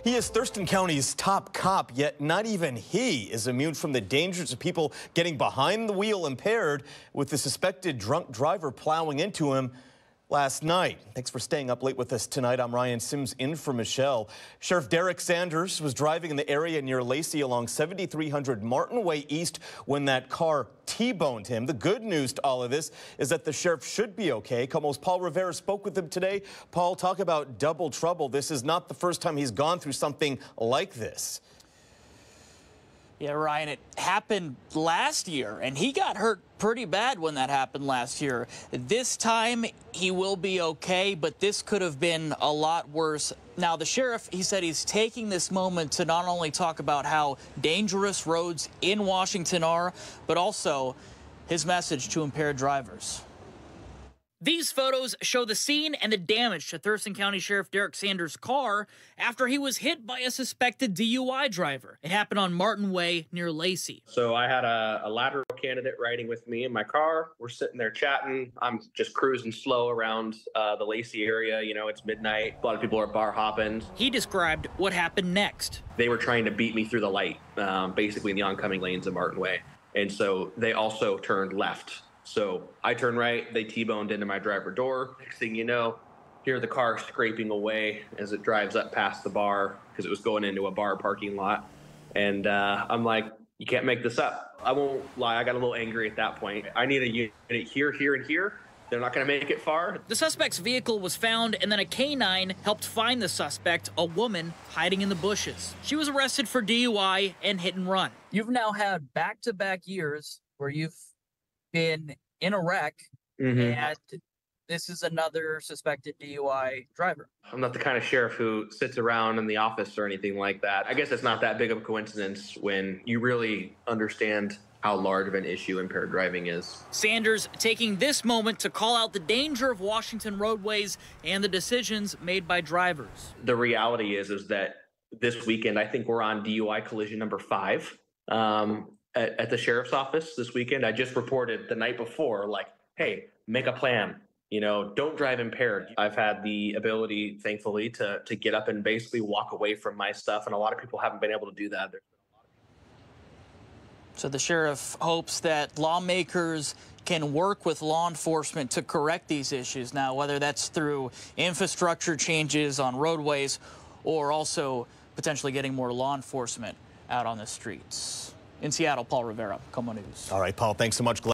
He is Thurston County's top cop, yet not even he is immune from the dangers of people getting behind the wheel impaired, with the suspected drunk driver plowing into him last night. Thanks for staying up late with us tonight. I'm Ryan Sims in for Michelle. Sheriff Derek Sanders was driving in the area near Lacey along 7300 Martin Way East when that car T-boned him. The good news to all of this is that the sheriff should be okay. KOMO's Paul Rivera spoke with him today. Paul, talk about double trouble. This is not the first time he's gone through something like this. Yeah, Ryan, it happened last year, and he got hurt pretty bad when that happened last year. This time, he will be okay, but this could have been a lot worse. Now, the sheriff, he said he's taking this moment to not only talk about how dangerous roads in Washington are, but also his message to impaired drivers. These photos show the scene and the damage to Thurston County Sheriff Derek Sanders' car after he was hit by a suspected DUI driver. It happened on Martin Way near Lacey. So I had a lateral candidate riding with me in my car. We're sitting there chatting. I'm just cruising slow around the Lacey area. You know, it's midnight. A lot of people are bar hopping. He described what happened next. They were trying to beat me through the light, basically in the oncoming lanes of Martin Way. And so they also turned left. So I turned right, they T-boned into my driver door. Next thing you know, hear the car scraping away as it drives up past the bar because it was going into a bar parking lot. And I'm like, you can't make this up. I won't lie, I got a little angry at that point. I need a unit here, here, and here. They're not going to make it far. The suspect's vehicle was found, and then a K-9 helped find the suspect, a woman hiding in the bushes. She was arrested for DUI and hit and run. You've now had back-to-back years where you've been in a wreck, and this is another suspected DUI driver. I'm not the kind of sheriff who sits around in the office or anything like that. I guess it's not that big of a coincidence when you really understand how large of an issue impaired driving is. Sanders taking this moment to call out the danger of Washington roadways and the decisions made by drivers. The reality is that this weekend, I think we're on DUI collision number 5. At the sheriff's office this weekend. I just reported the night before, like, hey, make a plan. You know, don't drive impaired. I've had the ability, thankfully, to get up and basically walk away from my stuff, and a lot of people haven't been able to do that. So the sheriff hopes that lawmakers can work with law enforcement to correct these issues. Now, whether that's through infrastructure changes on roadways or also potentially getting more law enforcement out on the streets. In Seattle, Paul Rivera, KOMO News. All right, Paul, thanks so much.